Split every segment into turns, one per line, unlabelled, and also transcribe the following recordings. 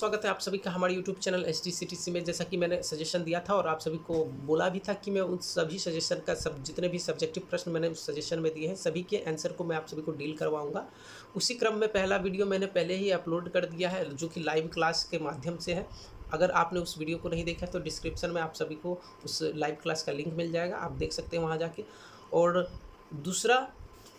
स्वागत है आप सभी का हमारे YouTube चैनल HDCTC में। जैसा कि मैंने सजेशन दिया था और आप सभी को बोला भी था कि मैं उन सभी सजेशन का जितने भी सब्जेक्टिव प्रश्न मैंने उस सजेशन में दिए हैं सभी के आंसर को मैं आप सभी को डील करवाऊंगा। उसी क्रम में पहला वीडियो मैंने पहले ही अपलोड कर दिया है जो कि लाइव क्लास के माध्यम से है। अगर आपने उस वीडियो को नहीं देखा तो डिस्क्रिप्शन में आप सभी को उस लाइव क्लास का लिंक मिल जाएगा, आप देख सकते हैं वहाँ जाके। और दूसरा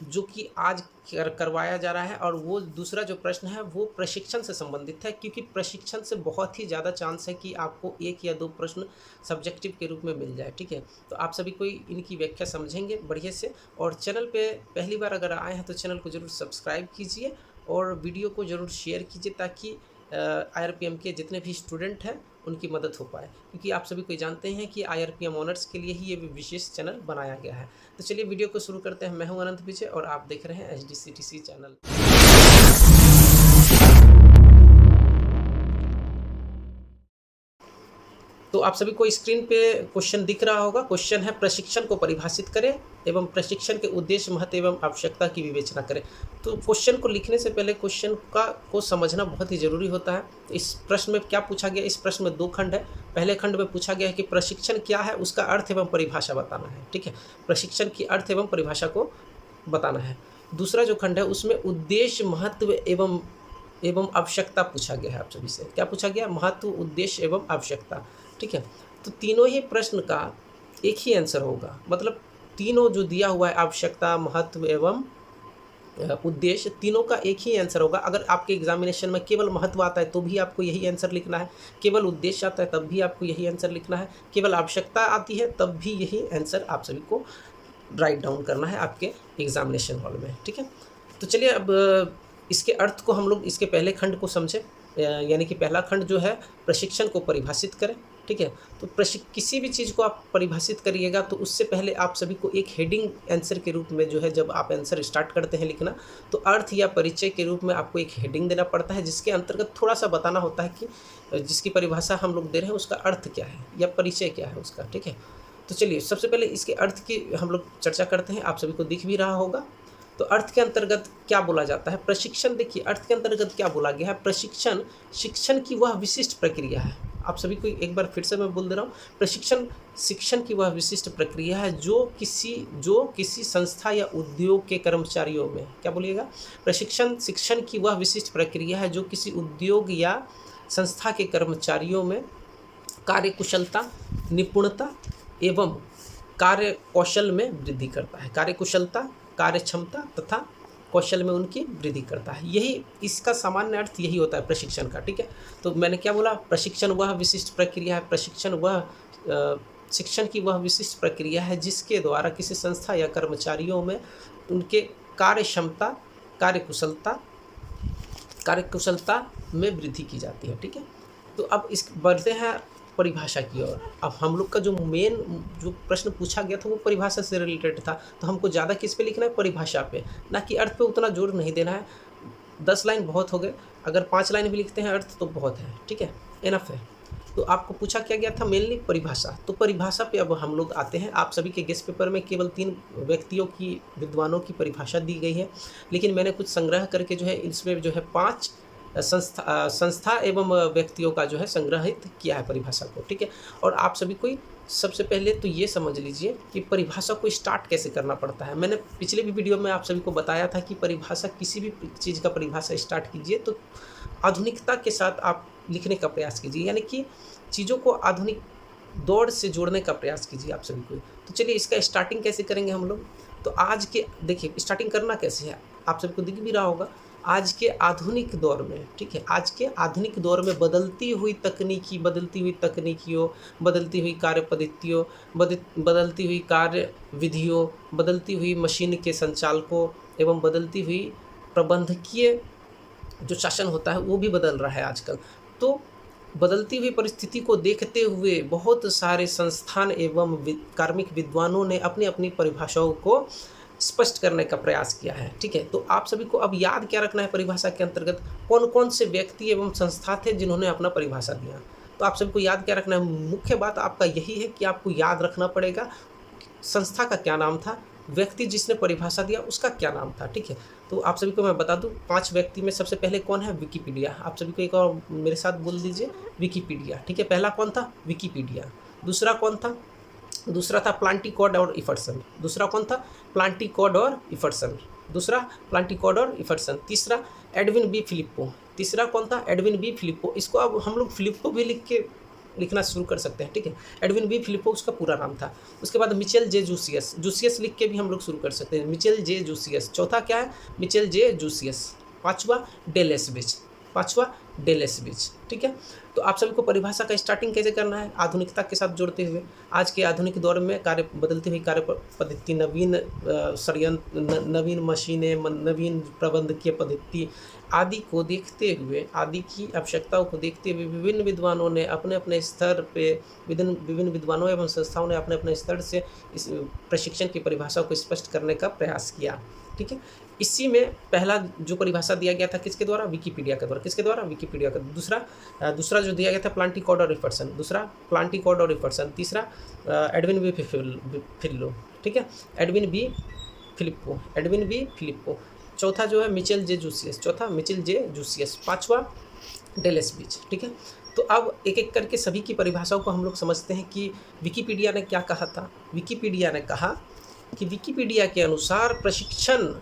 जो कि आज करवाया जा रहा है और वो दूसरा जो प्रश्न है वो प्रशिक्षण से संबंधित है, क्योंकि प्रशिक्षण से बहुत ही ज़्यादा चांस है कि आपको एक या दो प्रश्न सब्जेक्टिव के रूप में मिल जाए। ठीक है, तो आप सभी को इनकी व्याख्या समझेंगे बढ़िया से। और चैनल पे पहली बार अगर आए हैं तो चैनल को ज़रूर सब्सक्राइब कीजिए और वीडियो को ज़रूर शेयर कीजिए ताकि IRPM के जितने भी स्टूडेंट हैं उनकी मदद हो पाए, क्योंकि आप सभी को जानते हैं कि IRPM ऑनर्स के लिए ही ये विशेष चैनल बनाया गया है। तो चलिए वीडियो को शुरू करते हैं। मैं हूं अनंत विजय और आप देख रहे हैं HDCTC चैनल। तो आप सभी को स्क्रीन पे क्वेश्चन दिख रहा होगा। क्वेश्चन है प्रशिक्षण को परिभाषित करें एवं प्रशिक्षण के उद्देश्य, महत्व एवं आवश्यकता की विवेचना करें। तो क्वेश्चन को लिखने से पहले क्वेश्चन को समझना बहुत ही ज़रूरी होता है। तो इस प्रश्न में क्या पूछा गया, इस प्रश्न में दो खंड है। पहले खंड में पूछा गया है कि प्रशिक्षण क्या है, उसका अर्थ एवं परिभाषा बताना है। ठीक है, प्रशिक्षण की अर्थ एवं परिभाषा को बताना है। दूसरा जो खंड है उसमें उद्देश्य, महत्व एवं आवश्यकता पूछा गया है। आप सभी से क्या पूछा गया, महत्व, उद्देश्य एवं आवश्यकता। ठीक है, तो तीनों ही प्रश्न का एक ही आंसर होगा, मतलब तीनों जो दिया हुआ है आवश्यकता, महत्व एवं उद्देश्य, तीनों का एक ही आंसर होगा। अगर आपके एग्जामिनेशन में केवल महत्व आता है तो भी आपको यही आंसर लिखना है, केवल उद्देश्य आता है तब भी आपको यही आंसर लिखना है, केवल आवश्यकता आती है तब भी यही आंसर आप सभी को राइट डाउन करना है आपके एग्जामिनेशन हॉल में। ठीक है, तो चलिए अब इसके अर्थ को हम लोग इसके पहले खंड को समझें, यानी कि पहला खंड जो है प्रशिक्षण को परिभाषित करें। ठीक है, तो किसी भी चीज़ को आप परिभाषित करिएगा तो उससे पहले आप सभी को एक हेडिंग आंसर के रूप में जो है, जब आप आंसर स्टार्ट करते हैं लिखना तो अर्थ या परिचय के रूप में आपको एक हेडिंग देना पड़ता है, जिसके अंतर्गत थोड़ा सा बताना होता है कि जिसकी परिभाषा हम लोग दे रहे हैं उसका अर्थ क्या है या परिचय क्या है उसका। ठीक है, तो चलिए सबसे पहले इसके अर्थ की हम लोग चर्चा करते हैं। आप सभी को दिख भी रहा होगा। तो अर्थ के अंतर्गत क्या बोला जाता है, प्रशिक्षण। देखिए अर्थ के अंतर्गत क्या बोला गया है, प्रशिक्षण शिक्षण की वह विशिष्ट प्रक्रिया है। आप सभी को एक बार फिर से मैं बोल दे रहा हूँ, प्रशिक्षण शिक्षण की वह विशिष्ट प्रक्रिया है जो किसी संस्था या उद्योग के कर्मचारियों में, क्या बोलिएगा, प्रशिक्षण शिक्षण की वह विशिष्ट प्रक्रिया है जो किसी उद्योग या संस्था के कर्मचारियों में कार्यकुशलता, निपुणता एवं कार्य कौशल में वृद्धि करता है। कार्यकुशलता, कार्य क्षमता तथा कौशल में उनकी वृद्धि करता है। यही इसका सामान्य अर्थ यही होता है प्रशिक्षण का। ठीक है, तो मैंने क्या बोला, प्रशिक्षण वह विशिष्ट प्रक्रिया है, प्रशिक्षण वह शिक्षण की वह विशिष्ट प्रक्रिया है जिसके द्वारा किसी संस्था या कर्मचारियों में उनके कार्य क्षमता, कार्यकुशलता में वृद्धि की जाती है। ठीक है, तो अब इस बढ़ते हैं परिभाषा की ओर। अब हम लोग का जो मेन जो प्रश्न पूछा गया था वो परिभाषा से रिलेटेड था, तो हमको ज़्यादा किस पे लिखना है, परिभाषा पे, ना कि अर्थ पे उतना जोर नहीं देना है। 10 लाइन बहुत हो गए, अगर 5 लाइन भी लिखते हैं अर्थ तो बहुत है। ठीक है, इनफ है। तो आपको पूछा क्या गया था, मेनली परिभाषा। तो परिभाषा पे अब हम लोग आते हैं। आप सभी के गेस्ट पेपर में केवल 3 व्यक्तियों की, विद्वानों की परिभाषा दी गई है, लेकिन मैंने कुछ संग्रह करके जो है इसमें जो है 5 संस्था एवं व्यक्तियों का जो है संग्रहित किया है परिभाषा को। ठीक है, और आप सभी को सबसे पहले तो ये समझ लीजिए कि परिभाषा को स्टार्ट कैसे करना पड़ता है। मैंने पिछले भी वीडियो में आप सभी को बताया था कि परिभाषा, किसी भी चीज़ का परिभाषा स्टार्ट कीजिए तो आधुनिकता के साथ आप लिखने का प्रयास कीजिए, यानी कि चीज़ों को आधुनिक दौर से जोड़ने का प्रयास कीजिए आप सभी को। तो चलिए इसका स्टार्टिंग कैसे करेंगे हम लोग। तो आज के देखिए स्टार्टिंग करना कैसे है, आप सबको दिख भी रहा होगा। आज के आधुनिक दौर में, ठीक है, आज के आधुनिक दौर में बदलती हुई तकनीकियों, बदलती हुई कार्य पद्धतियों, बदलती हुई कार्य विधियों, बदलती हुई मशीन के संचालकों एवं बदलती हुई प्रबंधकीय जो शासन होता है वो भी बदल रहा है आजकल। तो बदलती हुई परिस्थिति को देखते हुए बहुत सारे संस्थान एवं कार्मिक विद्वानों ने अपनी अपनी परिभाषाओं को स्पष्ट करने का प्रयास किया है। ठीक है, तो आप सभी को अब याद क्या रखना है, परिभाषा के अंतर्गत कौन कौन से व्यक्ति एवं संस्था थे जिन्होंने अपना परिभाषा दिया। तो आप सभी को याद क्या रखना है, मुख्य बात आपका यही है कि आपको याद रखना पड़ेगा संस्था का क्या नाम था, व्यक्ति जिसने परिभाषा दिया उसका क्या नाम था, ठीक है। तो आप सभी को मैं बता दूं 5 व्यक्ति में सबसे पहले कौन है, विकिपीडिया। आप सभी को एक और मेरे साथ बोल दीजिए, विकिपीडिया, ठीक है। पहला कौन था, विकिपीडिया। दूसरा कौन था, दूसरा था प्लांटिकॉड और इफर्सन। दूसरा कौन था, प्लांटिकॉड और इफर्सन। दूसरा प्लांटिकॉड और इफर्सन। तीसरा एडविन बी फिलिप्पो। तीसरा कौन था, एडविन बी फिलिप्पो। इसको अब हम लोग फिलिप्पो भी लिखना शुरू कर सकते हैं, ठीक है। एडविन बी फिलिप्पो उसका पूरा नाम था। उसके बाद मिचेल जे जूसियस, जूसियस लिख के भी हम लोग शुरू कर सकते हैं, मिचेल जे जूसियस। चौथा क्या है, मिचेल जे जूसियस। पांचवा डेलेसबिच, पांचवा डेलेसबिच, ठीक है। तो आप सभी को परिभाषा का स्टार्टिंग कैसे करना है, आधुनिकता के साथ जोड़ते हुए। आज के आधुनिक दौर में बदलती हुई कार्य पद्धति, नवीन षड्यंत्र, नवीन मशीनें, नवीन प्रबंधकीय पद्धति आदि को देखते हुए, आदि की आवश्यकताओं को देखते हुए विभिन्न विद्वानों ने अपने अपने स्तर पे, विभिन्न विद्वानों एवं संस्थाओं ने अपने अपने स्तर से इस प्रशिक्षण की परिभाषा को स्पष्ट करने का प्रयास किया, ठीक है। इसी में पहला जो परिभाषा दिया गया था किसके द्वारा, विकिपीडिया के द्वारा। किसके द्वारा, विकिपीडिया का। दूसरा जो दिया गया था प्लांटिकॉड और इफर्सन। दूसरा प्लांटिकॉड और इफर्सन। तीसरा एडविन बी फिल्लो, ठीक है, Edwin B Flippo, Edwin B Flippo. चौथा जो है मिचेल जे जूसियस, चौथा मिचेल जे जूसियस। पांचवा डेलेसबिच, ठीक है। तो अब एक एक करके सभी की परिभाषाओं को हम लोग समझते हैं कि विकिपीडिया ने क्या कहा था। विकिपीडिया ने कहा कि विकिपीडिया के अनुसार प्रशिक्षण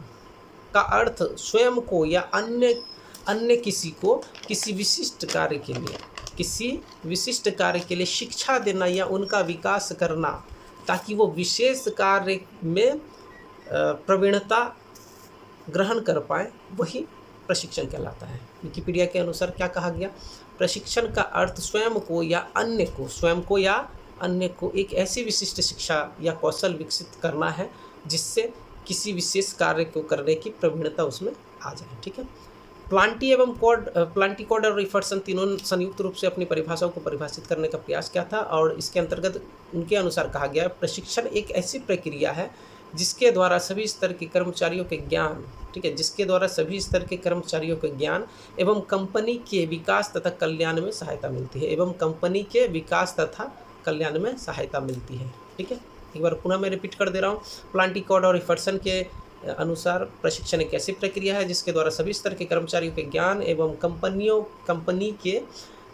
का अर्थ स्वयं को या अन्य किसी को किसी विशिष्ट कार्य के लिए शिक्षा देना या उनका विकास करना, ताकि वो विशेष कार्य में प्रवीणता ग्रहण कर पाए, वही प्रशिक्षण कहलाता है। विकिपीडिया के अनुसार क्या कहा गया, प्रशिक्षण का अर्थ स्वयं को या अन्य को एक ऐसी विशिष्ट शिक्षा या कौशल विकसित करना है जिससे किसी विशेष कार्य को करने की प्रवीणता उसमें आ जाए, ठीक है। प्लांटिकॉड और इफर्सन तीनों संयुक्त रूप से अपनी परिभाषाओं को परिभाषित करने का प्रयास किया था, और इसके अंतर्गत उनके अनुसार कहा गया प्रशिक्षण एक ऐसी प्रक्रिया है जिसके द्वारा सभी स्तर के कर्मचारियों के ज्ञान, ठीक है, जिसके द्वारा सभी स्तर के कर्मचारियों के ज्ञान एवं कंपनी के विकास तथा कल्याण में सहायता मिलती है, एवं कंपनी के विकास तथा कल्याण में सहायता मिलती है, ठीक है। एक बार पुनः मैं रिपीट कर दे रहा हूँ। प्लांटिकॉड और इफर्सन के अनुसार प्रशिक्षण एक ऐसी प्रक्रिया है जिसके द्वारा सभी स्तर के कर्मचारियों के ज्ञान एवं कंपनी के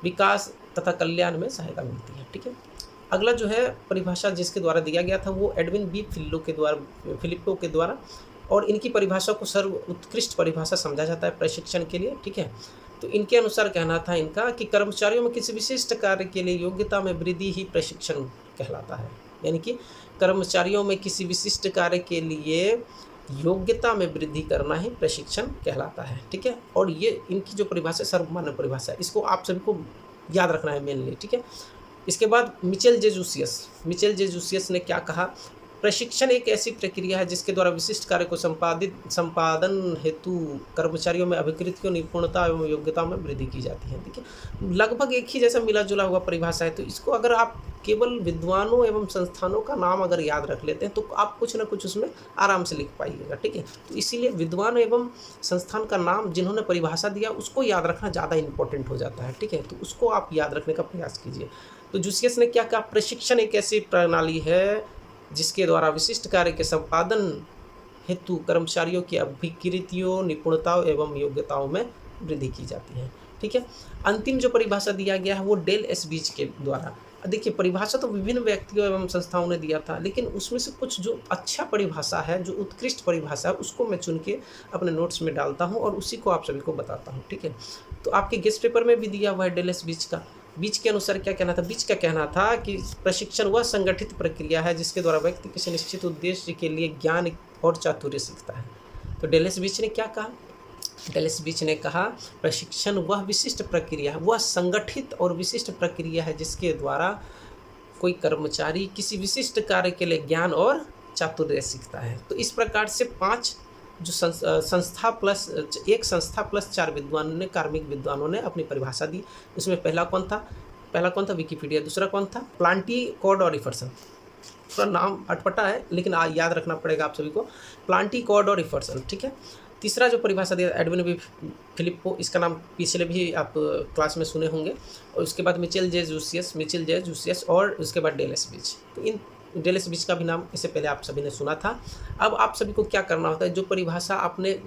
विकास तथा कल्याण में सहायता मिलती है, ठीक है। अगला जो है परिभाषा जिसके द्वारा दिया गया था वो एडविन बी फिलिप्पो के द्वारा, और इनकी परिभाषा को सर्व उत्कृष्ट परिभाषा समझा जाता है प्रशिक्षण के लिए, ठीक है। तो इनके अनुसार कहना था इनका कि कर्मचारियों में किसी विशिष्ट कार्य के लिए योग्यता में वृद्धि ही प्रशिक्षण कहलाता है, यानी कि कर्मचारियों में किसी विशिष्ट कार्य के लिए योग्यता में वृद्धि करना ही प्रशिक्षण कहलाता है, ठीक है। और ये इनकी जो परिभाषा सर्वमान्य परिभाषा है, इसको आप सभी को याद रखना है मेनली, ठीक है। इसके बाद मिचेल जे जूसियस ने क्या कहा, प्रशिक्षण एक ऐसी प्रक्रिया है जिसके द्वारा विशिष्ट कार्य को संपादन हेतु कर्मचारियों में अभिकृतियों, निपुणता एवं योग्यता में वृद्धि की जाती है, ठीक है। लगभग एक ही जैसा मिला जुला हुआ परिभाषा है, तो इसको अगर आप केवल विद्वानों एवं संस्थानों का नाम अगर याद रख लेते हैं तो आप कुछ ना कुछ उसमें आराम से लिख पाइएगा, ठीक है। तो इसीलिए विद्वान एवं संस्थान का नाम जिन्होंने परिभाषा दिया उसको याद रखना ज़्यादा इंपॉर्टेंट हो जाता है, ठीक है। तो उसको आप याद रखने का प्रयास कीजिए। तो जूसियस ने क्या कहा, प्रशिक्षण एक ऐसी प्रणाली है जिसके द्वारा विशिष्ट कार्य के संपादन हेतु कर्मचारियों की अभिकृतियों, निपुणताओं एवं योग्यताओं में वृद्धि की जाती है, ठीक है। अंतिम जो परिभाषा दिया गया है वो डेल एसबीच के द्वारा। देखिए परिभाषा तो विभिन्न व्यक्तियों एवं संस्थाओं ने दिया था, लेकिन उसमें से कुछ जो अच्छा परिभाषा है, जो उत्कृष्ट परिभाषा है, उसको मैं चुन के अपने नोट्स में डालता हूँ और उसी को आप सभी को बताता हूँ, ठीक है। तो आपके गेस्ट पेपर में भी दिया हुआ है डेल एसबीच का। बीच के अनुसार क्या कहना था, बीच का कहना था कि प्रशिक्षण वह संगठित प्रक्रिया है जिसके द्वारा व्यक्ति किसी निश्चित उद्देश्य के लिए ज्ञान और चातुर्य सीखता है। तो डेलेस बीच ने क्या कहा, डेलेस बीच ने कहा प्रशिक्षण वह विशिष्ट प्रक्रिया है, वह संगठित और विशिष्ट प्रक्रिया है जिसके द्वारा कोई कर्मचारी किसी विशिष्ट कार्य के लिए ज्ञान और चातुर्य सीखता है। तो इस प्रकार से 5 जो संस्था प्लस 4 विद्वानों ने, कार्मिक विद्वानों ने अपनी परिभाषा दी। उसमें पहला कौन था विकिपीडिया, दूसरा कौन था प्लांटिकॉड और इफर्सन। थोड़ा नाम अटपटा है लेकिन याद रखना पड़ेगा आप सभी को, प्लांटिकॉड और इफर्सन, ठीक है। तीसरा जो परिभाषा दिया एडविन बी फिलिप्पो, इसका नाम पिछले भी आप क्लास में सुने होंगे। और उसके बाद मिचेल जे जूसियस और उसके बाद डेल एसबीच। तो इन डेलेसबिच का भी नाम इससे पहले आप सभी ने सुना था। अब आप सभी को क्या करना होता है, जो परिभाषा आपने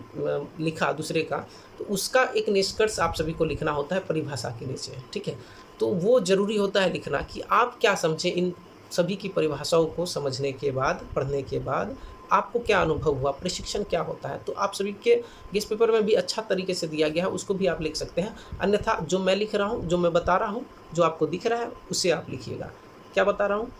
लिखा दूसरे का, तो उसका एक निष्कर्ष आप सभी को लिखना होता है परिभाषा के नीचे, ठीक है। तो वो ज़रूरी होता है लिखना कि आप क्या समझे इन सभी की परिभाषाओं को समझने के बाद, पढ़ने के बाद आपको क्या अनुभव हुआ, प्रशिक्षण क्या होता है। तो आप सभी के गेस्ट पेपर में भी अच्छा तरीके से दिया गया है, उसको भी आप लिख सकते हैं। अन्यथा जो मैं लिख रहा हूँ, जो मैं बता रहा हूँ, जो आपको दिख रहा है उसे आप लिखिएगा। क्या बता रहा हूँ,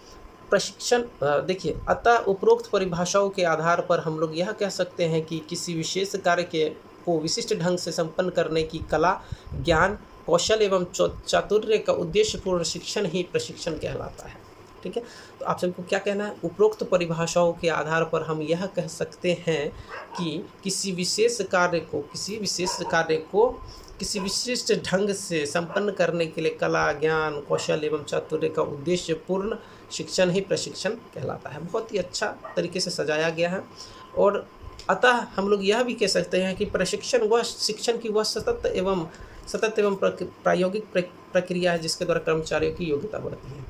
प्रशिक्षण देखिए, अतः उपरोक्त परिभाषाओं के आधार पर हम लोग यह कह सकते हैं कि किसी विशेष कार्य के को विशिष्ट ढंग से संपन्न करने की कला, ज्ञान, कौशल एवं चातुर्य का उद्देश्यपूर्ण शिक्षण ही प्रशिक्षण कहलाता है, ठीक है। तो आप सबको क्या कहना है, उपरोक्त परिभाषाओं के आधार पर हम यह कह सकते हैं कि किसी विशिष्ट कार्य को किसी विशिष्ट ढंग से संपन्न करने के लिए कला, ज्ञान, कौशल एवं चातुर्य का उद्देश्यपूर्ण शिक्षण ही प्रशिक्षण कहलाता है। बहुत ही अच्छा तरीके से सजाया गया है। और अतः हम लोग यह भी कह सकते हैं कि प्रशिक्षण वह शिक्षण की वह सतत एवं प्रायोगिक प्रक्रिया है जिसके द्वारा कर्मचारियों की योग्यता बढ़ती है।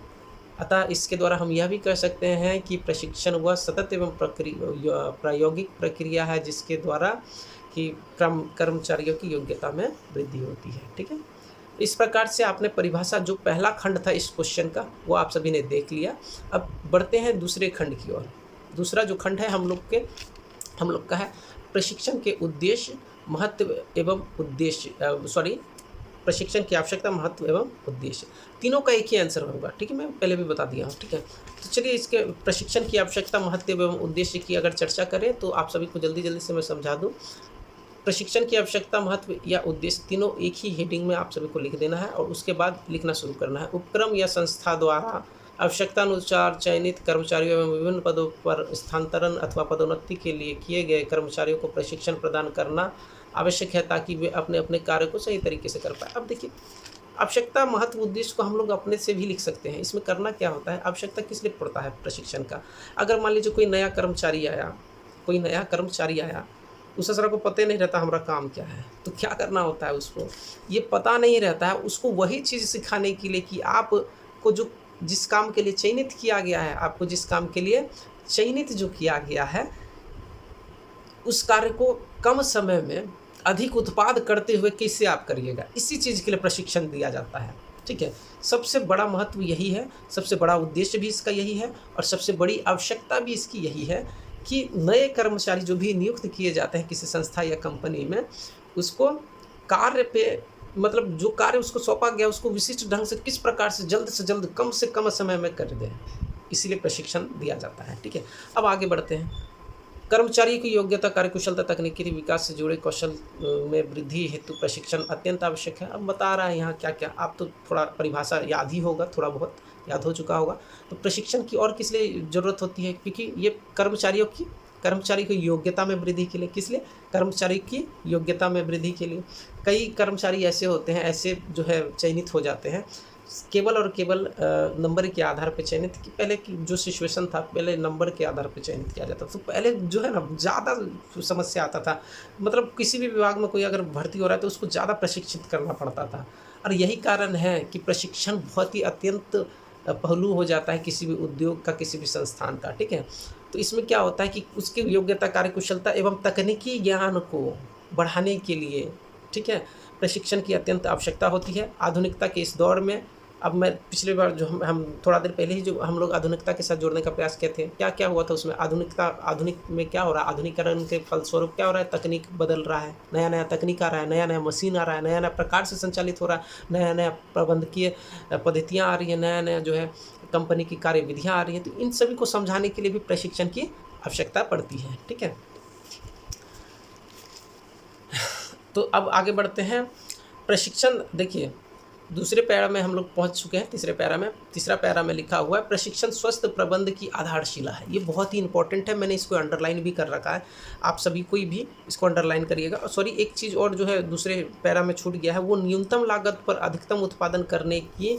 अतः इसके द्वारा हम यह भी कह सकते हैं कि प्रशिक्षण वह सतत एवं प्रायोगिक प्रक्रिया है जिसके द्वारा कि कर्मचारियों की योग्यता में वृद्धि होती है, ठीक है। इस प्रकार से आपने परिभाषा, जो पहला खंड था इस क्वेश्चन का, वो आप सभी ने देख लिया। अब बढ़ते हैं दूसरे खंड की ओर। दूसरा जो खंड है हम लोग का है प्रशिक्षण के उद्देश्य, महत्व एवं उद्देश्य, प्रशिक्षण की आवश्यकता, महत्व एवं उद्देश्य। तीनों का एक ही आंसर होगा, ठीक है। मैं पहले भी बता दिया हूँ, ठीक है। तो चलिए इसके प्रशिक्षण की आवश्यकता, महत्व एवं उद्देश्य की अगर चर्चा करें तो आप सभी को जल्दी से मैं समझा दूँ। प्रशिक्षण की आवश्यकता, महत्व या उद्देश्य तीनों एक ही हेडिंग में आप सभी को लिख देना है और उसके बाद लिखना शुरू करना है। उपक्रम या संस्था द्वारा आवश्यकतानुसार चयनित कर्मचारियों एवं विभिन्न पदों पर स्थानांतरण अथवा पदोन्नति के लिए किए गए कर्मचारियों को प्रशिक्षण प्रदान करना आवश्यक है ताकि वे अपने अपने कार्य को सही तरीके से कर पाए। अब देखिए, आवश्यकता, महत्व, उद्देश्य को हम लोग अपने से भी लिख सकते हैं। इसमें करना क्या होता है, आवश्यकता किस लिए पड़ता है प्रशिक्षण का। अगर मान लीजिए कोई नया कर्मचारी आया, उस सर को पता नहीं रहता हमारा काम क्या है, तो क्या करना होता है, उसको ये पता नहीं रहता है, उसको वही चीज़ सिखाने के लिए कि आपको जिस काम के लिए चयनित किया गया है, उस कार्य को कम समय में अधिक उत्पाद करते हुए कैसे आप करिएगा, इसी चीज़ के लिए प्रशिक्षण दिया जाता है, ठीक है। सबसे बड़ा महत्व यही है, सबसे बड़ा उद्देश्य भी इसका यही है और सबसे बड़ी आवश्यकता भी इसकी यही है कि नए कर्मचारी जो भी नियुक्त किए जाते हैं किसी संस्था या कंपनी में, उसको कार्य पे, मतलब जो कार्य उसको सौंपा गया उसको विशिष्ट ढंग से किस प्रकार से जल्द कम से कम समय में कर दें, इसीलिए प्रशिक्षण दिया जाता है, ठीक है। अब आगे बढ़ते हैं। कर्मचारी की योग्यता, कार्यकुशलता, तकनीकी विकास से जुड़े कौशल में वृद्धि हेतु प्रशिक्षण अत्यंत आवश्यक है। अब बता रहा है यहाँ क्या क्या, आप तो थोड़ा परिभाषा याद ही होगा, थोड़ा बहुत याद हो चुका होगा। तो प्रशिक्षण की और किस लिए ज़रूरत होती है, क्योंकि ये कर्मचारी की योग्यता में वृद्धि के लिए, किस लिए, कर्मचारी की योग्यता में वृद्धि के लिए। कई कर्मचारी ऐसे होते हैं, ऐसे जो है चयनित हो जाते हैं केवल और केवल नंबर के आधार पर चयनित, कि पहले की जो सिचुएशन था, पहले नंबर के आधार पर चयनित किया जाता था। तो पहले जो है ना ज़्यादा समस्या आता था, मतलब किसी भी विभाग में कोई अगर भर्ती हो रहा है तो उसको ज़्यादा प्रशिक्षित करना पड़ता था। और यही कारण है कि प्रशिक्षण बहुत ही अत्यंत पहलू हो जाता है किसी भी उद्योग का, किसी भी संस्थान का, ठीक है। तो इसमें क्या होता है कि उसकी योग्यता, कार्यकुशलता एवं तकनीकी ज्ञान को बढ़ाने के लिए, ठीक है, प्रशिक्षण की अत्यंत आवश्यकता होती है। आधुनिकता के इस दौर में, अब मैं पिछले बार जो हम थोड़ा देर पहले ही जो हम लोग आधुनिकता के साथ जोड़ने का प्रयास किए थे, क्या क्या हुआ था उसमें, आधुनिक में क्या हो रहा है, आधुनिकीकरण के फलस्वरूप क्या हो रहा है, तकनीक बदल रहा है, नया नया तकनीक आ रहा है, नया नया मशीन आ रहा है, नया नया प्रकार से संचालित हो रहा है, नया नया प्रबंधकीय पद्धतियाँ आ रही हैं, नया नया जो है कंपनी की कार्यविधियाँ आ रही हैं। तो इन सभी को समझाने के लिए भी प्रशिक्षण की आवश्यकता पड़ती है, ठीक है। तो अब आगे बढ़ते हैं। प्रशिक्षण, देखिए दूसरे पैरा में हम लोग पहुंच चुके हैं, तीसरा पैरा में लिखा हुआ है प्रशिक्षण स्वस्थ प्रबंध की आधारशिला है। ये बहुत ही इंपॉर्टेंट है, मैंने इसको अंडरलाइन भी कर रखा है, आप सभी कोई भी इसको अंडरलाइन करिएगा। और सॉरी, एक चीज़ और जो है दूसरे पैरा में छूट गया है, वो न्यूनतम लागत पर अधिकतम उत्पादन करने की,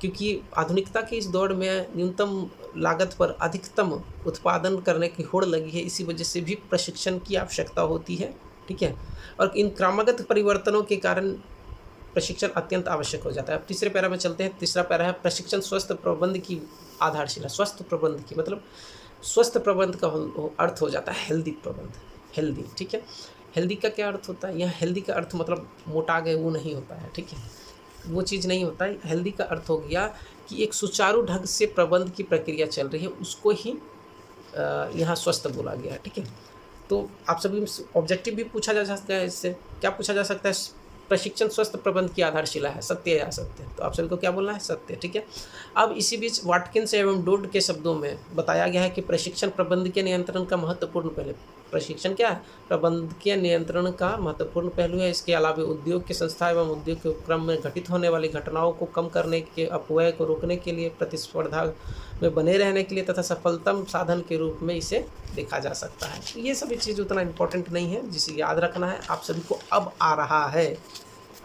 क्योंकि आधुनिकता के इस दौर में न्यूनतम लागत पर अधिकतम उत्पादन करने की होड़ लगी है, इसी वजह से भी प्रशिक्षण की आवश्यकता होती है, ठीक है। और इन क्रमागत परिवर्तनों के कारण प्रशिक्षण अत्यंत आवश्यक हो जाता है। अब तीसरे पैरा में चलते हैं। तीसरा पैरा है प्रशिक्षण स्वस्थ प्रबंध की आधारशिला। स्वस्थ प्रबंध की मतलब स्वस्थ प्रबंध का अर्थ हो जाता है हेल्दी प्रबंध, हेल्दी, ठीक है। हेल्दी का क्या अर्थ होता है? यह हेल्दी का अर्थ मतलब मोटा गए वो नहीं होता है, ठीक है, वो चीज़ नहीं होता है। हेल्दी का अर्थ हो गया कि एक सुचारू ढंग से प्रबंध की प्रक्रिया चल रही है, उसको ही यहाँ स्वस्थ बोला गया है, ठीक है। तो आप सभी ऑब्जेक्टिव भी पूछा जा सकता है, इससे क्या पूछा जा सकता है? प्रशिक्षण स्वस्थ प्रबंध की आधारशिला है, सत्य या असत्य? तो आप सभी को क्या बोलना है? सत्य, ठीक है। अब इसी बीच वाटकिंस एवं डोड के शब्दों में बताया गया है कि प्रशिक्षण प्रबंधकीय नियंत्रण का महत्वपूर्ण पहलू। प्रशिक्षण क्या है? प्रबंधकीय नियंत्रण का महत्वपूर्ण पहलू है। इसके अलावा उद्योग की संस्था एवं उद्योग के उपक्रम में घटित होने वाली घटनाओं को कम करने के, अपव्यय को रोकने के लिए, प्रतिस्पर्धा में बने रहने के लिए तथा सफलतम साधन के रूप में इसे देखा जा सकता है। ये सभी चीज़ उतना इम्पोर्टेंट नहीं है, जिसे याद रखना है आप सभी को। अब आ रहा है,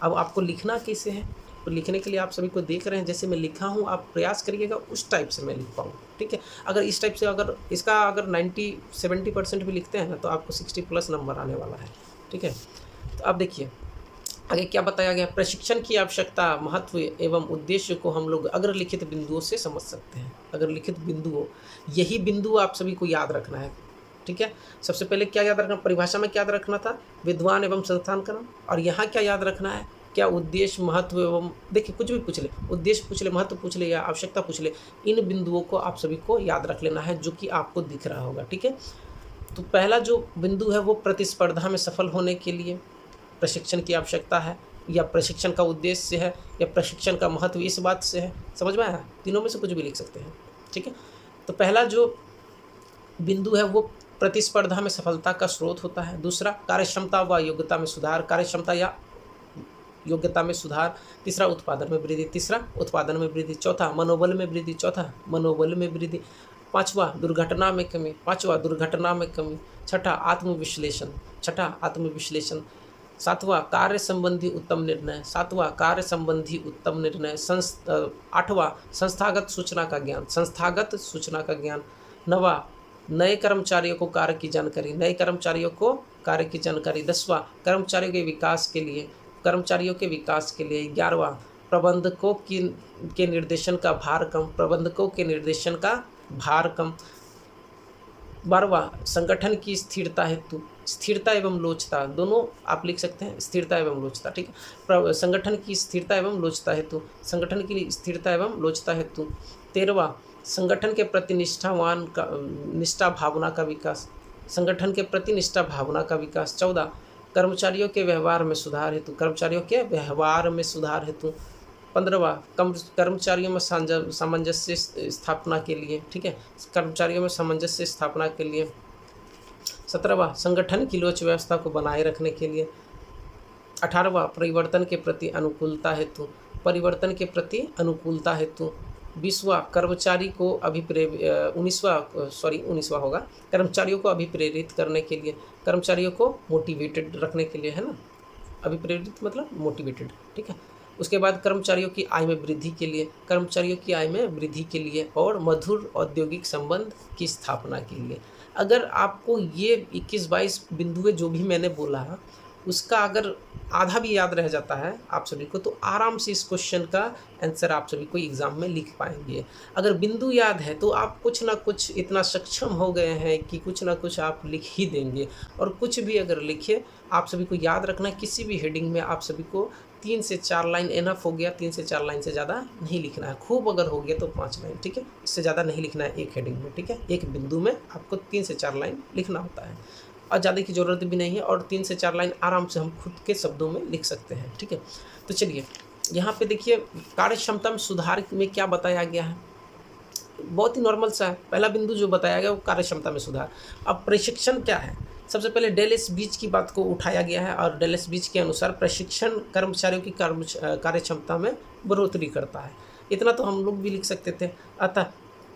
अब आपको लिखना कैसे है? तो लिखने के लिए आप सभी को देख रहे हैं, जैसे मैं लिखा हूँ आप प्रयास करिएगा उस टाइप से मैं लिख पाऊँ, ठीक है। अगर इस टाइप से अगर इसका अगर 90-70% भी लिखते हैं ना, तो आपको 60+ नंबर आने वाला है, ठीक है। तो अब देखिए आगे क्या बताया गया। प्रशिक्षण की आवश्यकता, महत्व एवं उद्देश्य को हम लोग अग्रलिखित बिंदुओं से समझ सकते हैं। अग्रलिखित बिंदुओं, यही बिंदु आप सभी को याद रखना है, ठीक है। सबसे पहले क्या याद रखना? परिभाषा में क्या याद रखना था? विद्वान एवं संस्थान का नाम। और यहाँ क्या याद रखना है? क्या उद्देश्य, महत्व एवं, देखिए कुछ भी पूछ ले, उद्देश्य पूछ ले, महत्व पूछ ले या आवश्यकता पूछ ले, इन बिंदुओं को आप सभी को याद रख लेना है, जो कि आपको दिख रहा होगा, ठीक है। तो पहला जो बिंदु है वो प्रतिस्पर्धा में सफल होने के लिए प्रशिक्षण की आवश्यकता है, या प्रशिक्षण का उद्देश्य है, या प्रशिक्षण का महत्व इस बात से है। समझ में आया? तीनों में से कुछ भी लिख सकते हैं, ठीक है। तो पहला जो बिंदु है वो प्रतिस्पर्धा में सफलता का स्रोत होता है। दूसरा कार्यक्षमता व योग्यता में सुधार, कार्यक्षमता या योग्यता में सुधार। तीसरा उत्पादन में वृद्धि, तीसरा उत्पादन में वृद्धि। चौथा मनोबल में वृद्धि, चौथा मनोबल में वृद्धि। पांचवा दुर्घटना में कमी, पांचवा दुर्घटना में कमी। छठा आत्मविश्लेषण, छठा आत्मविश्लेषण। सातवां कार्य संबंधी उत्तम निर्णय, सातवां कार्य संबंधी उत्तम निर्णय। आठवां संस्थागत सूचना का ज्ञान, संस्थागत सूचना का ज्ञान। नवा नए कर्मचारियों को कार्य की जानकारी, नए कर्मचारियों को कार्य की जानकारी। 10वां कर्मचारियों के विकास के लिए, कर्मचारियों के विकास के लिए। 11वां प्रबंधकों के निर्देशन का भार कम, प्रबंधकों के निर्देशन का भार कम। 12वां संगठन की स्थिरता हेतु, स्थिरता एवं लोचता, दोनों आप लिख सकते हैं, स्थिरता एवं लोचता, ठीक है। संगठन की स्थिरता एवं लोचता हेतु, संगठन की स्थिरता एवं लोचता हेतु। 13वां संगठन के प्रति निष्ठा भावना का विकास, संगठन के प्रति निष्ठा भावना का विकास। 14 कर्मचारियों के व्यवहार में सुधार हेतु, कर्मचारियों के व्यवहार में सुधार हेतु। 15वां कर्मचारियों में सामंजस्य स्थापना के लिए, ठीक है, कर्मचारियों में सामंजस्य स्थापना के लिए। 17वां संगठन की लोच व्यवस्था को बनाए रखने के लिए। 18वां परिवर्तन के प्रति अनुकूलता हेतु, परिवर्तन के प्रति अनुकूलता हेतु। 20वां कर्मचारी को 19वां होगा, कर्मचारियों को अभिप्रेरित करने के लिए, कर्मचारियों को मोटिवेटेड रखने के लिए, है ना। अभिप्रेरित मतलब मोटिवेटेड, ठीक है। उसके बाद कर्मचारियों की आय में वृद्धि के लिए, कर्मचारियों की आय में वृद्धि के लिए और मधुर औद्योगिक संबंध की स्थापना के लिए। अगर आपको ये 21-22 बिंदुएं जो भी मैंने बोला उसका अगर आधा भी याद रह जाता है आप सभी को, तो आराम से इस क्वेश्चन का आंसर आप सभी को एग्ज़ाम में लिख पाएंगे। अगर बिंदु याद है तो आप कुछ ना कुछ इतना सक्षम हो गए हैं कि कुछ ना कुछ आप लिख ही देंगे। और कुछ भी अगर लिखे, आप सभी को याद रखना, किसी भी हेडिंग में आप सभी को 3 से 4 लाइन एनफ हो गया, 3 से 4 लाइन से ज़्यादा नहीं लिखना है। खूब अगर हो गया तो 5 लाइन, ठीक है, इससे ज़्यादा नहीं लिखना है एक हेडिंग में, ठीक है। एक बिंदु में आपको 3 से 4 लाइन लिखना होता है और ज़्यादा की ज़रूरत भी नहीं है, और 3 से 4 लाइन आराम से हम खुद के शब्दों में लिख सकते हैं, ठीक है। तो चलिए यहाँ पे देखिए कार्यक्षमता में सुधार में क्या बताया गया है, बहुत ही नॉर्मल सा है। पहला बिंदु जो बताया गया वो कार्यक्षमता में सुधार। अब प्रशिक्षण क्या है? सबसे पहले डेलिस बीच की बात को उठाया गया है, और डेलिस बीच के अनुसार प्रशिक्षण कर्मचारियों की कार्यक्षमता में बढ़ोतरी करता है। इतना तो हम लोग भी लिख सकते थे। अतः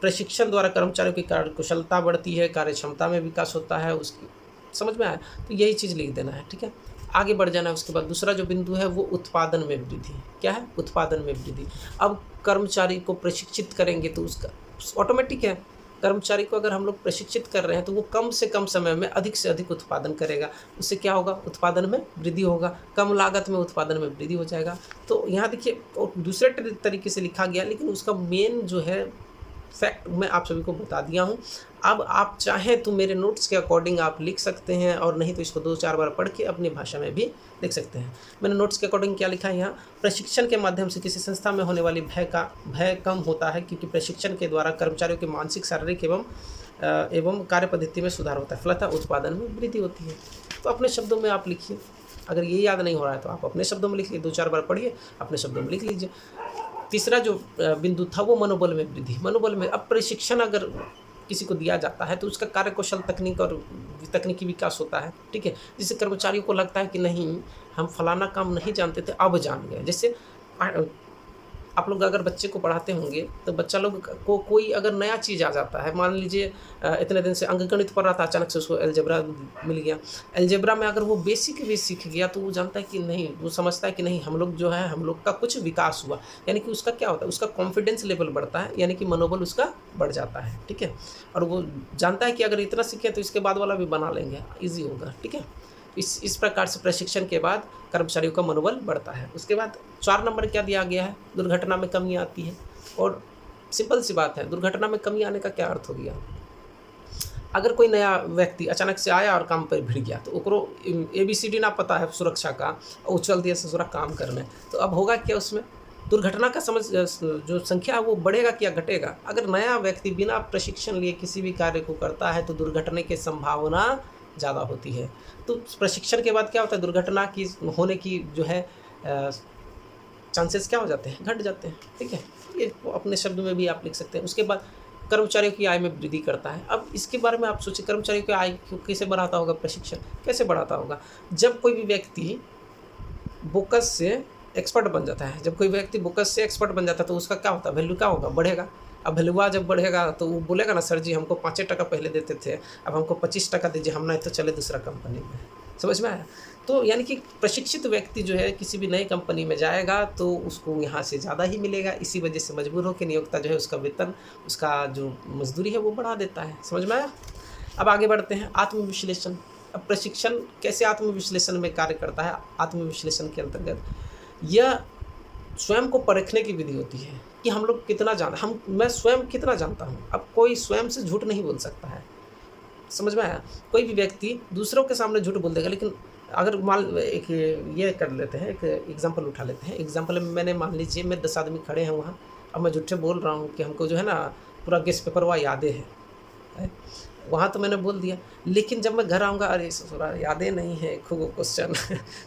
प्रशिक्षण द्वारा कर्मचारियों की कार्यकुशलता बढ़ती है, कार्यक्षमता में विकास होता है, उसकी समझ में आया, तो यही चीज़ लिख देना है, ठीक है। आगे बढ़ जाना है। उसके बाद दूसरा जो बिंदु है वो उत्पादन में वृद्धि। क्या है? उत्पादन में वृद्धि। अब कर्मचारी को प्रशिक्षित करेंगे तो उसका ऑटोमेटिक है, कर्मचारी को अगर हम लोग प्रशिक्षित कर रहे हैं तो वो कम से कम समय में अधिक से अधिक उत्पादन करेगा। उससे क्या होगा, उत्पादन में वृद्धि होगा, कम लागत में उत्पादन में वृद्धि हो जाएगा। तो यहाँ देखिए और दूसरे तरीके से लिखा गया, लेकिन उसका मेन जो है फैक्ट मैं आप सभी को बता दिया हूँ। अब आप चाहें तो मेरे नोट्स के अकॉर्डिंग आप लिख सकते हैं, और नहीं तो इसको 2-4 बार पढ़ के अपनी भाषा में भी लिख सकते हैं। मैंने नोट्स के अकॉर्डिंग क्या लिखा है यहाँ, प्रशिक्षण के माध्यम से किसी संस्था में होने वाली भय कम होता है, क्योंकि प्रशिक्षण के द्वारा कर्मचारियों के मानसिक, शारीरिक एवं कार्य पद्धति में सुधार होता है, फलतः उत्पादन में वृद्धि होती है। तो अपने शब्दों में आप लिखिए। अगर ये याद नहीं हो रहा है तो आप अपने शब्दों में लिखिए, 2-4 बार पढ़िए, अपने शब्दों में लिख लीजिए। तीसरा जो बिंदु था वो मनोबल में वृद्धि। मनोबल में अब प्रशिक्षण अगर किसी को दिया जाता है तो उसका कार्यकौशल, तकनीक और तकनीकी विकास होता है, ठीक है। जिससे कर्मचारियों को लगता है कि नहीं, हम फलाना काम नहीं जानते थे, अब जान गए। जैसे आप लोग अगर बच्चे को पढ़ाते होंगे तो बच्चा लोग को कोई अगर नया चीज़ आ जाता है, मान लीजिए इतने दिन से अंकगणित पढ़ रहा था, अचानक से उसको अलजेब्रा मिल गया। अलजेब्रा में अगर वो बेसिक भी सीख गया तो वो जानता है कि नहीं, वो समझता है कि नहीं, हम लोग जो है, हम लोग का कुछ विकास हुआ। यानी कि उसका क्या होता है, उसका कॉन्फिडेंस लेवल बढ़ता है, यानी कि मनोबल उसका बढ़ जाता है, ठीक है। और वो जानता है कि अगर इतना सीखे तो इसके बाद वाला भी बना लेंगे, ईजी होगा, ठीक है। इस प्रकार से प्रशिक्षण के बाद कर्मचारियों का मनोबल बढ़ता है। उसके बाद 4 नंबर क्या दिया गया है, दुर्घटना में कमी आती है। और सिंपल सी बात है, दुर्घटना में कमी आने का क्या अर्थ हो गया, अगर कोई नया व्यक्ति अचानक से आया और काम पर भिड़ गया तो ओकरो ABCD ना पता है सुरक्षा का, और चल दिया ससुरा काम करने, तो अब होगा क्या, उसमें दुर्घटना का जो संख्या है वो बढ़ेगा क्या घटेगा। अगर नया व्यक्ति बिना प्रशिक्षण लिए किसी भी कार्य को करता है तो दुर्घटना की संभावना ज़्यादा होती है। तो प्रशिक्षण के बाद क्या होता है, दुर्घटना की होने की जो है चांसेस क्या हो जाते हैं, घट जाते हैं, ठीक है। ये अपने शब्दों में भी आप लिख सकते हैं। उसके बाद कर्मचारियों की आय में वृद्धि करता है। अब इसके बारे में आप सोचिए, कर्मचारियों की आय कैसे बढ़ाता होगा, प्रशिक्षण कैसे बढ़ाता होगा। जब कोई भी व्यक्ति बोकस से एक्सपर्ट बन जाता है, जब कोई व्यक्ति बोकस से एक्सपर्ट बन जाता है तो उसका क्या होता है, वैल्यू क्या होगा, बढ़ेगा। अब वैल्यूआ जब बढ़ेगा तो वो बोलेगा ना, सर जी हमको 5 टका पहले देते थे, अब हमको 25 टका दीजिए, हम नहीं तो चले दूसरा कंपनी में। समझ में आया। तो यानी कि प्रशिक्षित व्यक्ति जो है किसी भी नई कंपनी में जाएगा तो उसको यहाँ से ज़्यादा ही मिलेगा। इसी वजह से मजबूर होकर नियोक्ता जो है उसका वेतन, उसका जो मजदूरी है वो बढ़ा देता है। समझ में आया। अब आगे बढ़ते हैं, आत्मविश्लेषण। अब प्रशिक्षण कैसे आत्मविश्लेषण में कार्य करता है। आत्मविश्लेषण के अंतर्गत यह स्वयं को परखने की विधि होती है कि हम लोग कितना मैं स्वयं कितना जानता हूँ। अब कोई स्वयं से झूठ नहीं बोल सकता है। समझ में आया। कोई भी व्यक्ति दूसरों के सामने झूठ बोल देगा, लेकिन अगर एक ये कर लेते हैं, एक एग्जांपल उठा लेते हैं। एग्जांपल में मैंने मान लीजिए मैं 10 आदमी खड़े हैं वहाँ, अब मैं झूठे बोल रहा हूँ कि हमको जो है ना पूरा गेस्ट पेपर हुआ यादें है, वहाँ तो मैंने बोल दिया, लेकिन जब मैं घर आऊँगा अरे ससुरा यादें नहीं है, खूब क्वेश्चन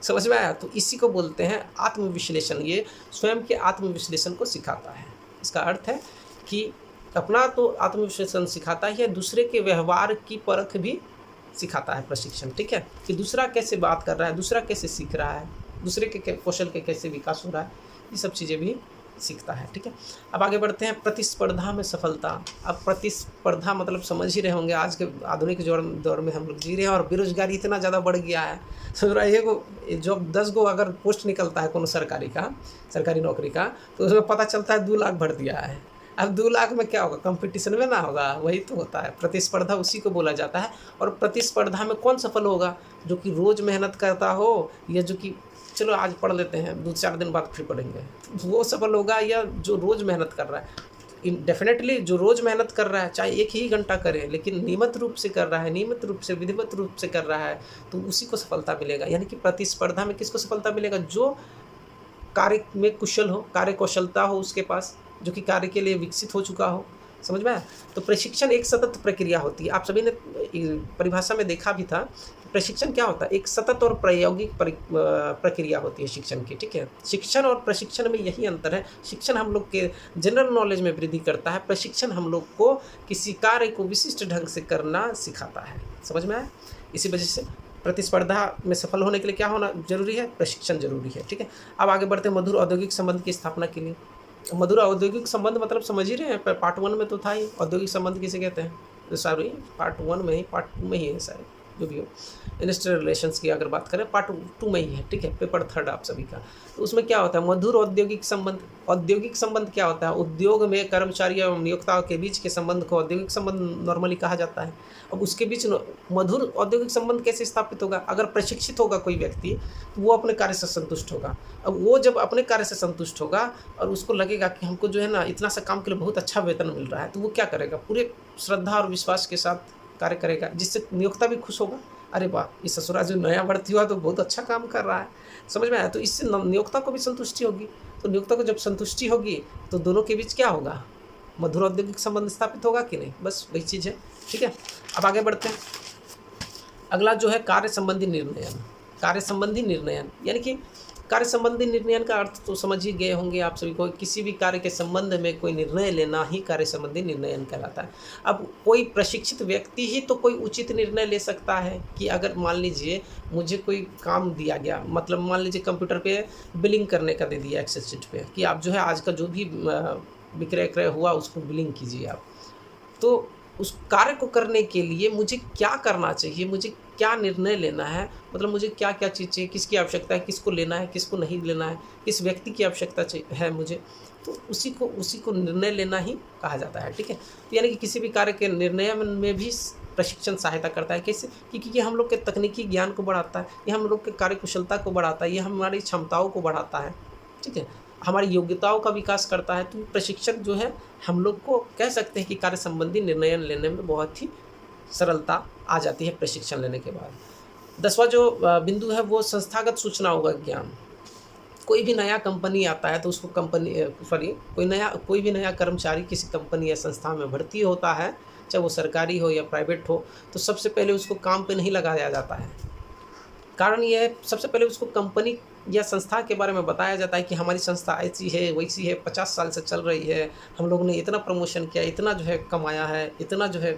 समझ में आया। तो इसी को बोलते हैं आत्मविश्लेषण। ये स्वयं के आत्मविश्लेषण को सिखाता है। इसका अर्थ है कि अपना तो आत्मविश्लेषण सिखाता ही है, दूसरे के व्यवहार की परख भी सिखाता है प्रशिक्षण, ठीक है। कि दूसरा कैसे बात कर रहा है, दूसरा कैसे सीख रहा है, दूसरे के कौशल के कैसे विकास हो रहा है, ये सब चीज़ें भी सीखता है, ठीक है। अब आगे बढ़ते हैं, प्रतिस्पर्धा में सफलता। अब प्रतिस्पर्धा मतलब समझ ही रहे होंगे, आज के आधुनिक दौर में हम लोग जी रहे हैं और बेरोजगारी इतना ज़्यादा बढ़ गया है। समझ रहा है, जो 10 गो अगर पोस्ट निकलता है कोनो सरकारी नौकरी का, तो उसमें पता चलता है 2 लाख भर दिया है। अब 2 लाख में क्या होगा, कंपटीशन में ना होगा, वही तो होता है प्रतिस्पर्धा, उसी को बोला जाता है। और प्रतिस्पर्धा में कौन सफल होगा, जो कि रोज़ मेहनत करता हो, या जो कि चलो आज पढ़ लेते हैं 2-4 दिन बाद फिर पढ़ेंगे, वो सफल होगा, या जो रोज़ मेहनत कर रहा है। डेफिनेटली जो रोज़ मेहनत कर रहा है, चाहे 1 ही घंटा करे, लेकिन नियमित रूप से कर रहा है, नियमित रूप से विधिवत रूप से कर रहा है, तो उसी को सफलता मिलेगा। यानी कि प्रतिस्पर्धा में किसको सफलता मिलेगा, जो कार्य में कुशल हो, कार्य कौशलता हो उसके पास, जो कि कार्य के लिए विकसित हो चुका हो। समझ में आया। तो प्रशिक्षण एक सतत प्रक्रिया होती है। आप सभी ने परिभाषा में देखा भी था, प्रशिक्षण क्या होता है, एक सतत और प्रायोगिक प्रक्रिया होती है शिक्षण की, ठीक है। शिक्षण और प्रशिक्षण में यही अंतर है। शिक्षण हम लोग के जनरल नॉलेज में वृद्धि करता है, प्रशिक्षण हम लोग को किसी कार्य को विशिष्ट ढंग से करना सिखाता है। समझ में आया। इसी वजह से प्रतिस्पर्धा में सफल होने के लिए क्या होना जरूरी है, प्रशिक्षण जरूरी है, ठीक है। अब आगे बढ़ते हैं, मधुर औद्योगिक संबंध की स्थापना के लिए। मधुर औद्योगिक संबंध मतलब समझ ही रहे हैं, पार्ट 1 में तो था ही। औद्योगिक संबंध किसे कहते हैं, सॉरी पार्ट 1 में ही, पार्ट 2 में ही है शायद, जो भी हो। इंडस्ट्रियल रिलेशंस की अगर बात करें पार्ट 2 में ही है, ठीक है, पेपर 3 आप सभी का। तो उसमें क्या होता है, मधुर औद्योगिक संबंध। औद्योगिक संबंध क्या होता है, उद्योग में कर्मचारी एवं नियोक्ताओं के बीच के संबंध को औद्योगिक संबंध नॉर्मली कहा जाता है। अब उसके बीच मधुर औद्योगिक संबंध कैसे स्थापित होगा, अगर प्रशिक्षित होगा कोई व्यक्ति तो वो अपने कार्य से संतुष्ट होगा। अब वो जब अपने कार्य से संतुष्ट होगा और उसको लगेगा कि हमको जो है ना इतना सा काम के लिए बहुत अच्छा वेतन मिल रहा है, तो वो क्या करेगा, पूरे श्रद्धा और विश्वास के साथ कार्य करेगा, जिससे नियोक्ता भी खुश होगा। अरे वाह, ये ससुरा जो नया भर्ती हुआ तो बहुत अच्छा काम कर रहा है, समझ में आया। तो इससे नियोक्ता को भी संतुष्टि होगी। तो नियोक्ता को जब संतुष्टि होगी तो दोनों के बीच क्या होगा, मधुर औद्योगिक संबंध स्थापित होगा कि नहीं, बस वही चीज़ है, ठीक है। अब आगे बढ़ते हैं। अगला जो है कार्य संबंधी निर्णयन। कार्य संबंधी निर्णयन यानी कि कार्य संबंधी निर्णयन का अर्थ तो समझ ही गए होंगे आप सभी को, किसी भी कार्य के संबंध में कोई निर्णय लेना ही कार्य संबंधी निर्णयन कहलाता है। अब कोई प्रशिक्षित व्यक्ति ही तो कोई उचित निर्णय ले सकता है कि अगर मान लीजिए मुझे कोई काम दिया गया, मतलब मान लीजिए कंप्यूटर पे बिलिंग करने का दे दिया एक्सेल शीट पे कि आप जो है आज का जो भी विक्रय क्रय हुआ उसको बिलिंग कीजिए आप। तो उस कार्य को करने के लिए मुझे क्या करना चाहिए, मुझे क्या निर्णय लेना है, मतलब मुझे क्या क्या चीज़ चाहिए, किसकी आवश्यकता है, किसको लेना है, किसको नहीं लेना है, किस व्यक्ति की आवश्यकता है मुझे, तो उसी को निर्णय लेना ही कहा जाता है, ठीक है। तो यानी कि किसी भी कार्य के निर्णय में भी प्रशिक्षण सहायता करता है। कैसे, क्योंकि ये हम लोग के तकनीकी ज्ञान को बढ़ाता है, ये हम लोग के कार्यकुशलता को बढ़ाता है, ये हमारी क्षमताओं को बढ़ाता है, ठीक है, हमारी योग्यताओं का विकास करता है। तो प्रशिक्षण जो है हम लोग को कह सकते हैं कि कार्य संबंधी निर्णय लेने में बहुत ही सरलता आ जाती है प्रशिक्षण लेने के बाद। 10वां जो बिंदु है वो संस्थागत सूचनाओं का ज्ञान। कोई भी नया कंपनी आता है तो उसको कोई भी नया कर्मचारी किसी कंपनी या संस्था में भर्ती होता है, चाहे वो सरकारी हो या प्राइवेट हो, तो सबसे पहले उसको काम पे नहीं लगाया जाता है। कारण ये है, सबसे पहले उसको कंपनी या संस्था के बारे में बताया जाता है कि हमारी संस्था ऐसी है वैसी है, 50 साल से चल रही है, हम लोग ने इतना प्रमोशन किया, इतना जो है कमाया है, इतना जो है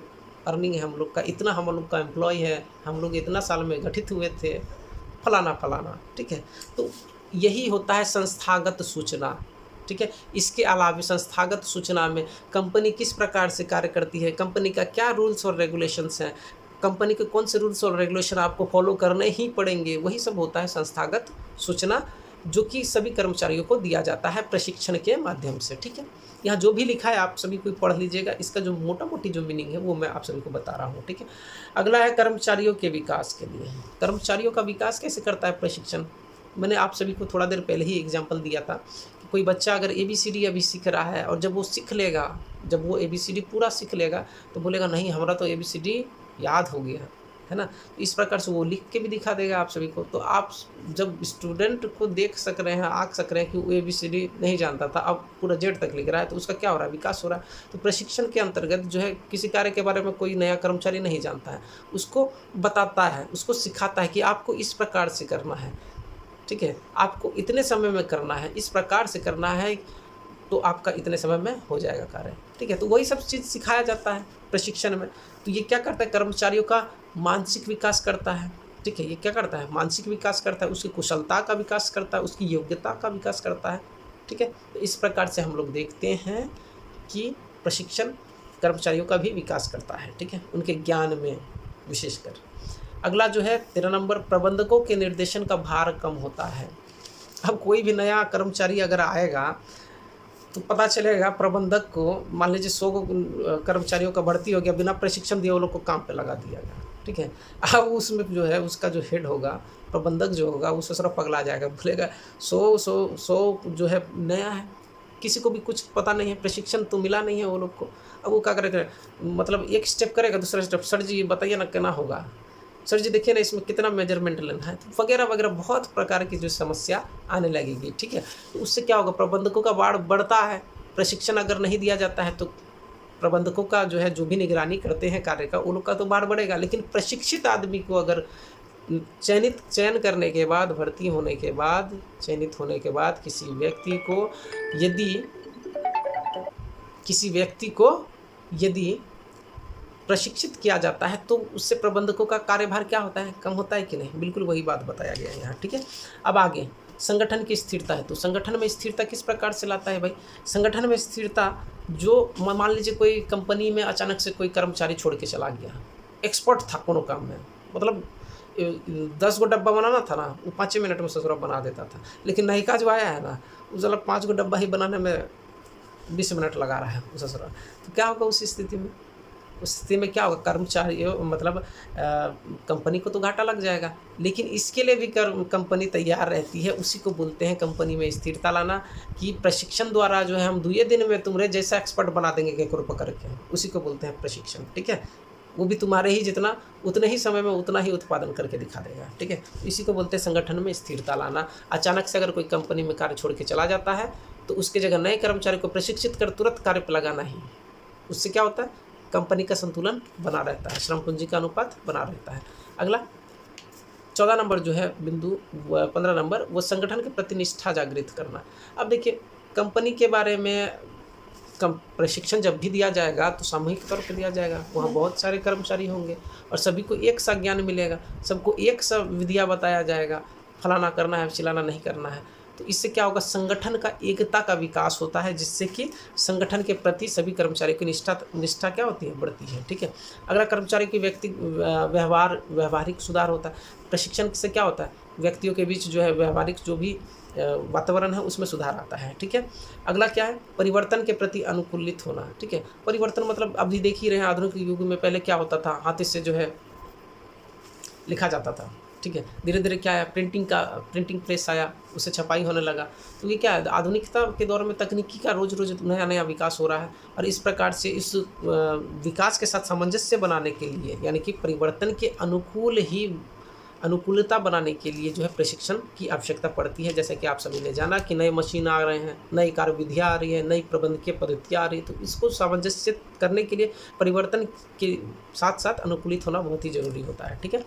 अर्निंग है हम लोग का, इतना हम लोग का एम्प्लॉय है, हम लोग इतना साल में गठित हुए थे, फलाना फलाना, ठीक है। तो यही होता है संस्थागत सूचना, ठीक है। इसके अलावा संस्थागत सूचना में कंपनी किस प्रकार से कार्य करती है, कंपनी का क्या रूल्स और रेगुलेशंस हैं, कंपनी के कौन से रूल्स और रेगुलेशन आपको फॉलो करने ही पड़ेंगे, वही सब होता है संस्थागत सूचना, जो कि सभी कर्मचारियों को दिया जाता है प्रशिक्षण के माध्यम से, ठीक है। यहाँ जो भी लिखा है आप सभी को पढ़ लीजिएगा, इसका जो मोटा मोटी जो मीनिंग है वो मैं आप सभी को बता रहा हूँ, ठीक है। अगला है कर्मचारियों के विकास के लिए। कर्मचारियों का विकास कैसे करता है प्रशिक्षण। मैंने आप सभी को थोड़ा देर पहले ही एग्जाम्पल दिया था कि कोई बच्चा अगर ABCD अभी सीख रहा है और जब वो सीख लेगा, जब वो ABCD पूरा सीख लेगा तो बोलेगा नहीं हमारा तो ABCD याद हो गया है ना। तो इस प्रकार से वो लिख के भी दिखा देगा आप सभी को। तो आप जब स्टूडेंट को देख सक रहे हैं, आँख सक रहे हैं कि वो ABCD नहीं जानता था, अब पूरा Z तक लिख रहा है, तो उसका क्या हो रहा है, विकास हो रहा है। तो प्रशिक्षण के अंतर्गत जो है किसी कार्य के बारे में कोई नया कर्मचारी नहीं जानता है, उसको बताता है, उसको सिखाता है कि आपको इस प्रकार से करना है, ठीक है, आपको इतने समय में करना है, इस प्रकार से करना है, तो आपका इतने समय में हो जाएगा कार्य, ठीक है। तो वही सब चीज़ सिखाया जाता है प्रशिक्षण में। तो ये क्या करता है, कर्मचारियों का मानसिक विकास करता है, ठीक है। ये क्या करता है, मानसिक विकास करता है, उसकी कुशलता का विकास करता है, उसकी योग्यता का विकास करता है, ठीक है। तो इस प्रकार से हम लोग देखते हैं कि प्रशिक्षण कर्मचारियों का भी विकास करता है, ठीक है, उनके ज्ञान में विशेषकर। अगला जो है 13 नंबर, प्रबंधकों के निर्देशन का भार कम होता है। अब कोई भी नया कर्मचारी अगर आएगा तो पता चलेगा प्रबंधक को, मान लीजिए 100 कर्मचारियों का भर्ती हो गया, बिना प्रशिक्षण दिए वो लोग को काम पे लगा दिया गया, ठीक है। अब उसमें जो है उसका जो हेड होगा, प्रबंधक जो होगा, वो ससुरा पगला जाएगा, बोलेगा 100 जो है नया है, किसी को भी कुछ पता नहीं है, प्रशिक्षण तो मिला नहीं है वो लोग को। अब वो क्या करेगा, मतलब एक स्टेप करेगा, दूसरा स्टेप, सर जी बताइए ना क्या होगा, सर जी देखिए ना इसमें कितना मेजरमेंट लेना है, तो वगैरह वगैरह बहुत प्रकार की जो समस्या आने लगेगी, ठीक है। तो उससे क्या होगा, प्रबंधकों का भार बढ़ता है। प्रशिक्षण अगर नहीं दिया जाता है तो प्रबंधकों का जो है, जो भी निगरानी करते हैं कार्य का, उन लोग का तो भार बढ़ेगा। लेकिन प्रशिक्षित आदमी को अगर चयन करने के बाद, भर्ती होने के बाद, चयनित होने के बाद किसी व्यक्ति को यदि प्रशिक्षित किया जाता है तो उससे प्रबंधकों का कार्यभार क्या होता है, कम होता है कि नहीं। बिल्कुल वही बात बताया गया है यहाँ, ठीक है। अब आगे संगठन की स्थिरता है। तो संगठन में स्थिरता किस प्रकार से लाता है भाई, संगठन में स्थिरता, जो मान लीजिए कोई कंपनी में अचानक से कोई कर्मचारी छोड़ के चला गया, एक्सपर्ट था कोनो काम में, मतलब 10 गो डब्बा बनाना था ना, वो 5 मिनट में ससुरा बना देता था। लेकिन नयिका जो आया है ना, वो साला 5 गो डब्बा ही बनाने में 20 मिनट लगा रहा है वो ससुरा। तो क्या होगा उस स्थिति में? उस स्थिति में क्या होगा, कर्मचारियों मतलब कंपनी को तो घाटा लग जाएगा। लेकिन इसके लिए भी कंपनी तैयार रहती है, उसी को बोलते हैं कंपनी में स्थिरता लाना, कि प्रशिक्षण द्वारा जो है हम 2 दिन में तुम्हारे जैसा एक्सपर्ट बना देंगे केकरो पकड़ के, उसी को बोलते हैं प्रशिक्षण। ठीक है, वो भी तुम्हारे ही जितना, उतने ही समय में उतना ही उत्पादन करके दिखा देगा। ठीक है, इसी को बोलते हैं संगठन में स्थिरता लाना। अचानक से अगर कोई कंपनी में कार्य छोड़ के चला जाता है तो उसके जगह नए कर्मचारी को प्रशिक्षित कर तुरंत कार्य पर लगाना ही, उससे क्या होता है, कंपनी का संतुलन बना रहता है, श्रम पूंजी का अनुपात बना रहता है। अगला 14 नंबर जो है बिंदु, 15 नंबर, वो संगठन के प्रति निष्ठा जागृत करना। अब देखिए, कंपनी के बारे में प्रशिक्षण जब भी दिया जाएगा तो सामूहिक तौर पर दिया जाएगा। वहाँ बहुत सारे कर्मचारी होंगे और सभी को एक सा ज्ञान मिलेगा, सबको एक सा विधिया बताया जाएगा, फलाना करना है, चिलाना नहीं करना है। तो इससे क्या होगा, संगठन का एकता का विकास होता है, जिससे कि संगठन के प्रति सभी कर्मचारियों की निष्ठा क्या होती है, बढ़ती है। ठीक है, अगला कर्मचारी की व्यवहारिक सुधार होता है। प्रशिक्षण से क्या होता है, व्यक्तियों के बीच जो है व्यवहारिक जो भी वातावरण है उसमें सुधार आता है। ठीक है, अगला क्या है, परिवर्तन के प्रति अनुकूलित होना। ठीक है, परिवर्तन मतलब अभी देख ही रहे हैं, आधुनिक युग में पहले क्या होता था, हाथ से जो है लिखा जाता था। ठीक है, धीरे धीरे क्या आया, प्रिंटिंग प्रेस आया, उससे छपाई होने लगा। तो ये क्या है, आधुनिकता के दौर में तकनीकी का रोज रोज नया नया विकास हो रहा है। और इस प्रकार से इस विकास के साथ सामंजस्य बनाने के लिए, यानी कि परिवर्तन के अनुकूलता बनाने के लिए जो है प्रशिक्षण की आवश्यकता पड़ती है। जैसे कि आप सभी ने जाना कि नए मशीन आ रहे हैं, नई कार्यविधियाँ आ रही है, नई प्रबंधकीय पद्धतियाँ आ रही है, तो इसको सामंजस्य करने के लिए परिवर्तन के साथ साथ अनुकूलित होना बहुत ही जरूरी होता है। ठीक है,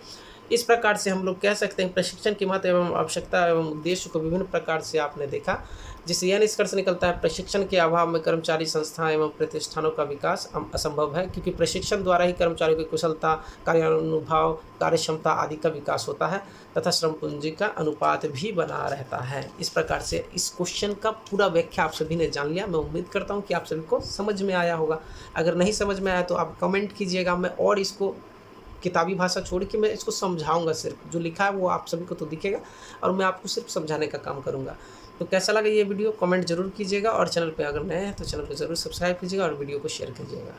इस प्रकार से हम लोग कह सकते हैं प्रशिक्षण की महत्व एवं आवश्यकता एवं उद्देश्य को विभिन्न प्रकार से आपने देखा, जिससे यह निष्कर्ष निकलता है, प्रशिक्षण के अभाव में कर्मचारी संस्थाएं एवं प्रतिष्ठानों का विकास असंभव है, क्योंकि प्रशिक्षण द्वारा ही कर्मचारियों की कुशलता, कार्यानुभव, कार्यक्षमता आदि का विकास होता है तथा श्रम पूंजी का अनुपात भी बना रहता है। इस प्रकार से इस क्वेश्चन का पूरा व्याख्या आप सभी ने जान लिया। मैं उम्मीद करता हूँ कि आप सभी को समझ में आया होगा। अगर नहीं समझ में आया तो आप कमेंट कीजिएगा, मैं और इसको किताबी भाषा छोड़ के मैं इसको समझाऊंगा। सिर्फ जो लिखा है वो आप सभी को तो दिखेगा और मैं आपको सिर्फ समझाने का काम करूंगा। तो कैसा लगा ये वीडियो कमेंट जरूर कीजिएगा, और चैनल पे अगर नए हैं तो चैनल को जरूर सब्सक्राइब कीजिएगा और वीडियो को शेयर कीजिएगा।